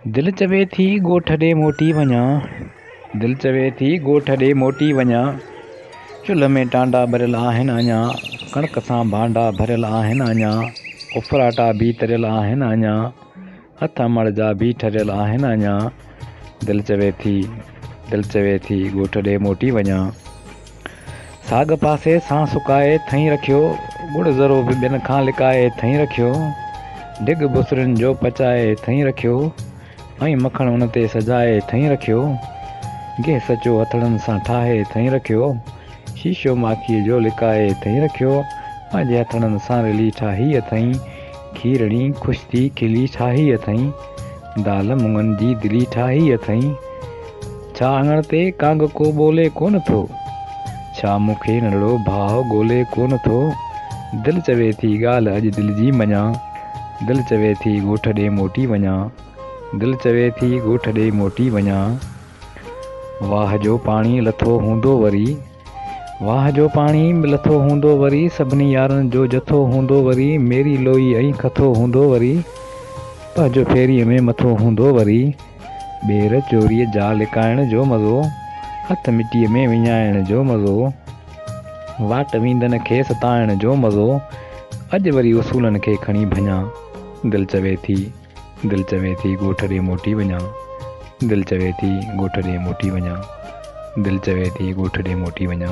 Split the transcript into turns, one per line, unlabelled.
दिल चवे थी ॻोठ ॾे मोटी वञा, दिल चवे थी ॻोठ ॾे मोटी वञा। चुल्ह में टांडा भरियल आहिनि अञा, कणिक सां भांडा भरियल आहिनि अञा। उफराटा भी तरियल आहिनि अञा, हथ मण जा भी ठरियल आहिनि अञा। दिल चवे थी ॻोठ ॾे मोटी वञा। साग पासे सां सुकाए थई रखियो, गुड़ ज़रो बि ॿियनि खां लिकाए थई रखियो। ढिग बुसरिन जो पचाए थई रखियो, ऐं मखण उन ते सजाए थई रखियो। गैस जो हथड़नि सां ठाहे थई रखियो, शीशो माखीअ जो लिकाए थई रखियो। पंहिंजे हथड़नि सां रिली ठाही अथई, खीरणी ख़ुशि थी खिली ठाही अथई। दाल मुङनि जी दिली ठाही अथई, छा आंगण ते कांग को ॿोले कोन थो, छा मूंखे नंढड़ो भाउ ॻोल्हे कोन थो। दिल चवे थी ॻाल्हि अॼु दिल जी मञा, दिल चवे थी ॻोठ ॾे मोटी वञा, दिल चवे थी ॻोठ ॾे मोटी वञा। वाह जो पाणी लथो हूंदो वरी, वाह जो पाणी लथो हूंदो वरी। सभिनी यारनि जो जथो हूंदो वरी, मेरी लोई ऐं खथो हूंदो वरी। पंहिंजो फेरीअ में मथो हूंदो वरी, ॿेर चोरीअ जा लिकाइण जो मज़ो, हथ मिटीअ में विञाइण जो मज़ो। वाट वींदनि खे सताइण जो मज़ो, अॼु वरी उसूलनि खे खणी भञा। दिल चवे थी ॻोठ ॾे मोटी वञा, दिल चवे थी ॻोठ ॾे मोटी वञा, दिल चवे थी ॻोठ ॾे मोटी वञा।